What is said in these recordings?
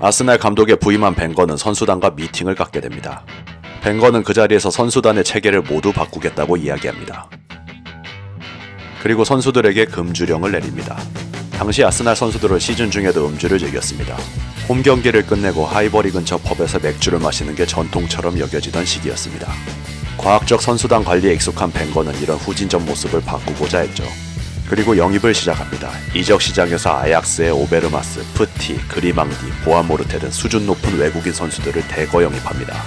아스날 감독에 부임한 벵거는 선수단과 미팅을 갖게 됩니다. 벵거는 그 자리에서 선수단의 체계를 모두 바꾸겠다고 이야기합니다. 그리고 선수들에게 금주령을 내립니다. 당시 아스날 선수들은 시즌 중에도 음주를 즐겼습니다. 홈 경기를 끝내고 하이버리 근처 펍에서 맥주를 마시는 게 전통처럼 여겨지던 시기였습니다. 과학적 선수단 관리에 익숙한 벵거는 이런 후진적 모습을 바꾸고자 했죠. 그리고 영입을 시작합니다. 이적 시장에서 아약스의 오베르마스, 프티, 그리망디, 보아모르테 등 수준 높은 외국인 선수들을 대거 영입합니다.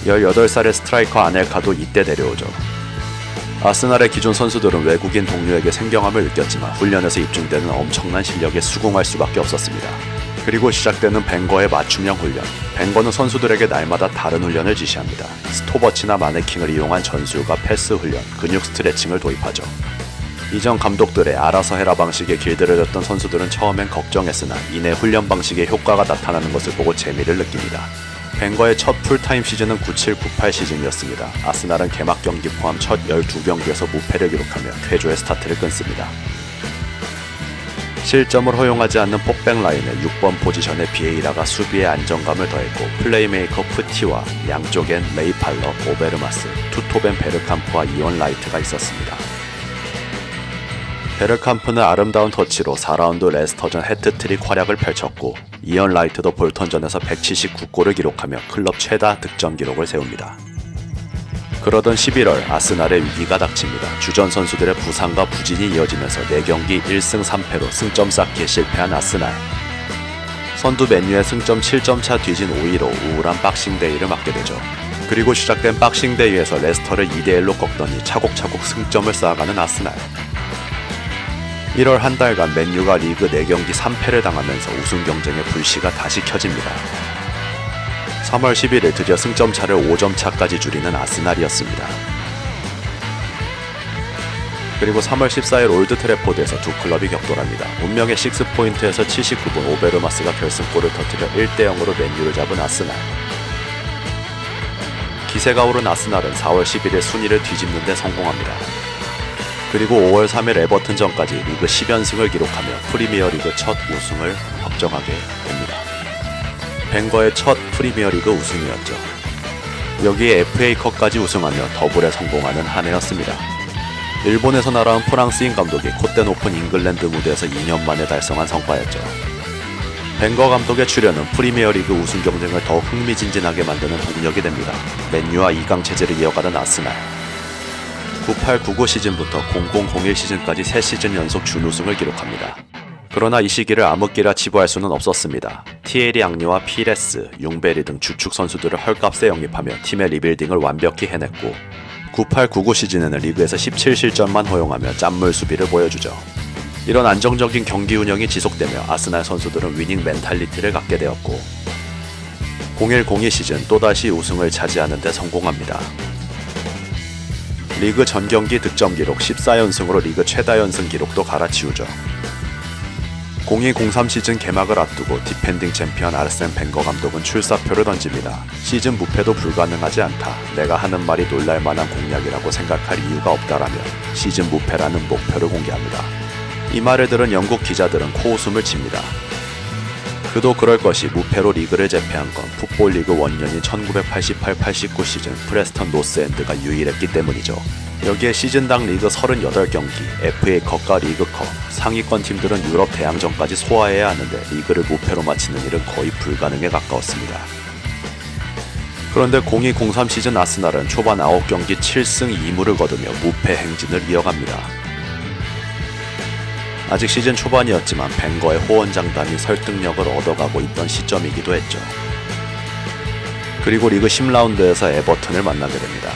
18살의 스트라이커 아넬카도 이때 데려오죠. 아스날의 기존 선수들은 외국인 동료에게 생경함을 느꼈지만 훈련에서 입증되는 엄청난 실력에 수긍할 수밖에 없었습니다. 그리고 시작되는 벵거의 맞춤형 훈련. 벵거는 선수들에게 날마다 다른 훈련을 지시합니다. 스톱워치나 마네킹을 이용한 전술과 패스 훈련, 근육 스트레칭을 도입하죠. 이전 감독들의 알아서 해라 방식에 길들여졌던 선수들은 처음엔 걱정했으나 이내 훈련 방식의 효과가 나타나는 것을 보고 재미를 느낍니다. 벵거의 첫 풀타임 시즌은 97-98 시즌이었습니다. 아스날은 개막 경기 포함 첫 12경기에서 무패를 기록하며 쾌조의 스타트를 끊습니다. 실점을 허용하지 않는 폭백 라인의 6번 포지션에 비에이라가 수비에 안정감을 더했고 플레이메이커 푸티와 양쪽엔 레이팔러, 오베르마스, 투토벤 베르캄프와 이온 라이트가 있었습니다. 베르캄프는 아름다운 터치로 4라운드 레스터전 해트트릭 활약을 펼쳤고 이언 라이트도 볼턴전에서 179골을 기록하며 클럽 최다 득점 기록을 세웁니다. 그러던 11월 아스날의 위기가 닥칩니다. 주전 선수들의 부상과 부진이 이어지면서 4경기 1승 3패로 승점 쌓기에 실패한 아스날. 선두 맨유의 승점 7점 차 뒤진 5위로 우울한 박싱데이를 맞게 되죠. 그리고 시작된 박싱데이에서 레스터를 2대1로 꺾더니 차곡차곡 승점을 쌓아가는 아스날. 1월 한 달간 맨유가 리그 4경기 3패를 당하면서 우승 경쟁의 불씨가 다시 켜집니다. 3월 11일 드디어 승점 차를 5점 차까지 줄이는 아스날이었습니다. 그리고 3월 14일 올드 트래포드에서 두 클럽이 격돌합니다. 운명의 6포인트에서 79분 오베르마스가 결승골을 터뜨려 1대0으로 맨유를 잡은 아스날. 기세가 오른 아스날은 4월 11일 순위를 뒤집는 데 성공합니다. 그리고 5월 3일 에버튼전까지 리그 10연승을 기록하며 프리미어리그 첫 우승을 확정하게 됩니다. 벵거의 첫 프리미어리그 우승이었죠. 여기에 FA컵까지 우승하며 더블에 성공하는 한 해였습니다. 일본에서 날아온 프랑스인 감독이 콧대 높은 잉글랜드 무대에서 2년 만에 달성한 성과였죠. 벵거 감독의 출연은 프리미어리그 우승 경쟁을 더 흥미진진하게 만드는 동력이 됩니다. 맨유와 2강 체제를 이어가던 아스날. 98-99 시즌부터 00-01 시즌까지 3시즌 연속 준우승을 기록합니다. 그러나 이 시기를 암흑기라 치부할 수는 없었습니다. 티에리 앙리와 피레스, 융베리 등 주축 선수들을 헐값에 영입하며 팀의 리빌딩을 완벽히 해냈고 98-99 시즌에는 리그에서 17실점만 허용하며 짠물 수비를 보여주죠. 이런 안정적인 경기 운영이 지속되며 아스날 선수들은 위닝 멘탈리티를 갖게 되었고 01-02 시즌 또다시 우승을 차지하는 데 성공합니다. 리그 전경기 득점 기록 14연승으로 리그 최다 연승 기록도 갈아치우죠. 02-03 시즌 개막을 앞두고 디펜딩 챔피언 아르센 벵거 감독은 출사표를 던집니다. 시즌 무패도 불가능하지 않다. 내가 하는 말이 놀랄만한 공약이라고 생각할 이유가 없다라며 시즌 무패라는 목표를 공개합니다. 이 말을 들은 영국 기자들은 코웃음을 칩니다. 그도 그럴 것이 무패로 리그를 제패한 건 풋볼리그 원년인 1988-89 시즌 프레스턴 노스엔드가 유일했기 때문이죠. 여기에 시즌당 리그 38경기, FA컵과 리그컵, 상위권 팀들은 유럽 대항전까지 소화해야 하는데 리그를 무패로 마치는 일은 거의 불가능에 가까웠습니다. 그런데 02-03 시즌 아스날은 초반 9경기 7승 2무를 거두며 무패 행진을 이어갑니다. 아직 시즌 초반이었지만 벵거의 호언장담이 설득력을 얻어가고 있던 시점이기도 했죠. 그리고 리그 10라운드에서 에버튼을 만나게 됩니다.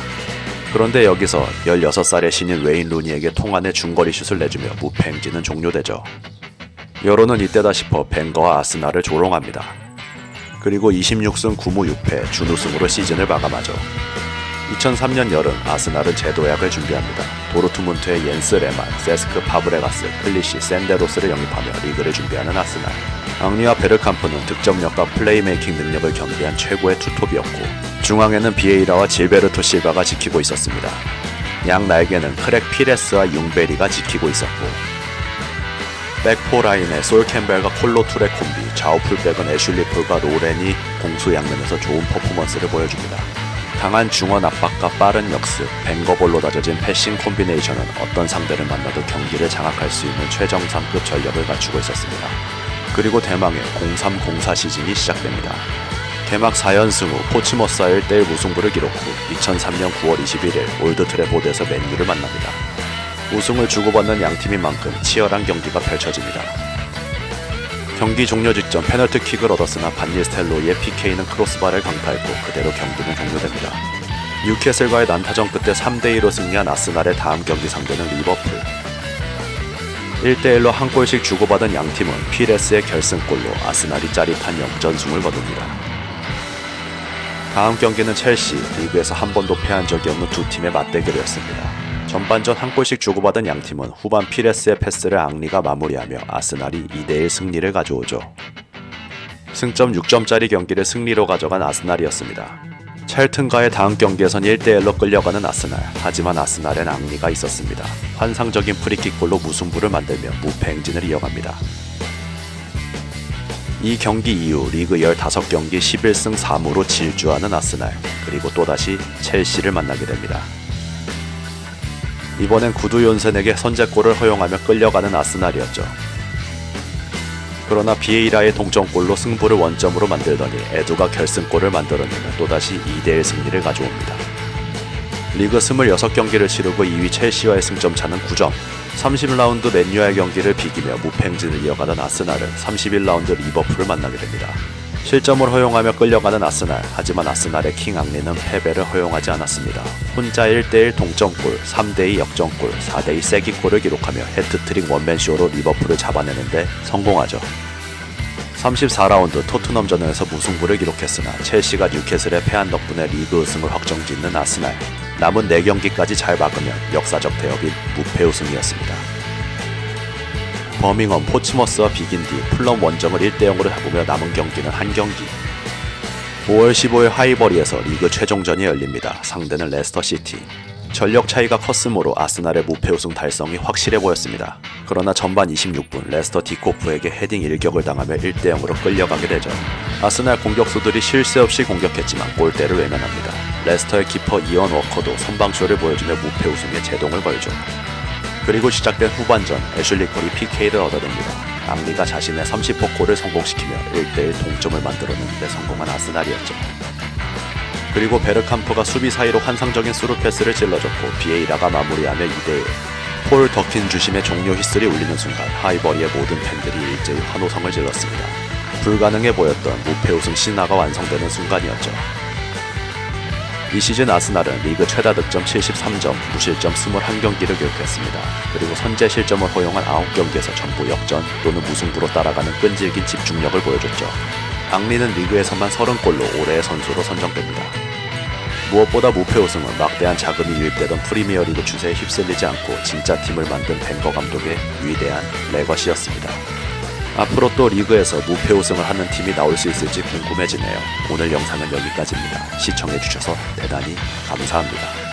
그런데 여기서 16살의 신인 웨인 루니에게 통안의 중거리 슛을 내주며 무패 행진은 종료되죠. 여론은 이때다 싶어 벵거와 아스날을 조롱합니다. 그리고 26승 9무 6패 준우승으로 시즌을 마감하죠. 2003년 여름 아스날은 재도약을 준비합니다. 도르트문트의 옌스 레만, 세스크 파브레가스, 클리시, 샌데로스를 영입하며 리그를 준비하는 아스날. 앙리와 베르캄프는 득점력과 플레이메이킹 능력을 겸비한 최고의 투톱이었고 중앙에는 비에이라와 질베르토 실바가 지키고 있었습니다. 양 날개는 크랙 피레스와 융베리가 지키고 있었고 백포라인의 솔 캠벨과 콜로 툴의 콤비, 좌우 풀백은 애슐리 폴과 로렌이 공수양면에서 좋은 퍼포먼스를 보여줍니다. 강한 중원 압박과 빠른 역습, 뱅거볼로 다져진 패싱 콤비네이션은 어떤 상대를 만나도 경기를 장악할 수 있는 최정상급 전력을 갖추고 있었습니다. 그리고 대망의 03-04 시즌이 시작됩니다. 개막 4연승 후 포츠머스와 1대1 무승부를 기록 후 2003년 9월 21일 올드 트래포드에서 맨유를 만납니다. 우승을 주고받는 양팀인 만큼 치열한 경기가 펼쳐집니다. 경기 종료 직전 페널티킥을 얻었으나 반니스텔로이의 PK는 크로스바를 강타했고 그대로 경기는 종료됩니다. 뉴캐슬과의 난타전 끝에 3대2로 승리한 아스날의 다음 경기 상대는 리버풀. 1대1로 한 골씩 주고받은 양팀은 피레스의 결승골로 아스날이 짜릿한 역전승을 거둡니다. 다음 경기는 첼시, 리그에서 한 번도 패한 적이 없는 두 팀의 맞대결이었습니다. 전반전 한 골씩 주고받은 양팀은 후반 피레스의 패스를 앙리가 마무리하며 아스날이 2대1 승리를 가져오죠. 승점 6점짜리 경기를 승리로 가져간 아스날이었습니다. 첼튼과의 다음 경기에선 1대1로 끌려가는 아스날, 하지만 아스날엔 앙리가 있었습니다. 환상적인 프리킥골로 무승부를 만들며 무패 행진을 이어갑니다. 이 경기 이후 리그 15경기 11승 3무로 질주하는 아스날, 그리고 또다시 첼시를 만나게 됩니다. 이번엔 구두욘센에게 선제골을 허용하며 끌려가는 아스날이었죠. 그러나 비에이라의 동점골로 승부를 원점으로 만들더니 에두가 결승골을 만들어내며 또다시 2대1 승리를 가져옵니다. 리그 26경기를 치르고 2위 첼시와의 승점차는 9점, 30라운드 맨유와의 경기를 비기며 무패행진을 이어가던 아스날은 31라운드 리버풀을 만나게 됩니다. 실점을 허용하며 끌려가는 아스날, 하지만 아스날의 킹 앙리는 패배를 허용하지 않았습니다. 혼자 1대1 동점골, 3대2 역전골, 4대2 세기골을 기록하며 해트트릭 원맨쇼로 리버풀을 잡아내는데 성공하죠. 34라운드 토트넘전에서 무승부를 기록했으나 첼시가 뉴캐슬에 패한 덕분에 리그 우승을 확정짓는 아스날. 남은 4경기까지 잘 막으면 역사적 대업인 무패 우승이었습니다. 버밍엄 포츠머스와 비긴 뒤 풀럼 원정을 1대0으로 잡으며 남은 경기는 한 경기. 5월 15일 하이버리에서 리그 최종전이 열립니다. 상대는 레스터시티. 전력 차이가 컸으므로 아스날의 무패 우승 달성이 확실해 보였습니다. 그러나 전반 26분 레스터 디코프에게 헤딩 일격을 당하며 1대0으로 끌려가게 되죠. 아스날 공격수들이 쉴 새 없이 공격했지만 골대를 외면합니다. 레스터의 키퍼 이언 워커도 선방쇼를 보여주며 무패 우승에 제동을 걸죠. 그리고 시작된 후반전, 애슐리 콜이 PK를 얻어냅니다. 앙리가 자신의 30호 골을 성공시키며 1대1 동점을 만들어내는데 성공한 아스날이었죠. 그리고 베르캄프가 수비 사이로 환상적인 스루 패스를 찔러줬고 비에이라가 마무리하며 2대1. 폴 더킨 주심의 종료 휘슬이 울리는 순간 하이버리의 모든 팬들이 일제히 환호성을 질렀습니다. 불가능해 보였던 무패 우승 신화가 완성되는 순간이었죠. 이 시즌 아스날은 리그 최다 득점 73점, 무실점 21경기를 기록했습니다. 그리고 선제 실점을 허용한 9경기에서 전부 역전 또는 무승부로 따라가는 끈질긴 집중력을 보여줬죠. 앙리는 리그에서만 30골로 올해의 선수로 선정됩니다. 무엇보다 무패 우승은 막대한 자금이 유입되던 프리미어리그 추세에 휩쓸리지 않고 진짜 팀을 만든 벵거 감독의 위대한 레거시였습니다. 앞으로 또 리그에서 무패 우승을 하는 팀이 나올 수 있을지 궁금해지네요. 오늘 영상은 여기까지입니다. 시청해주셔서 대단히 감사합니다.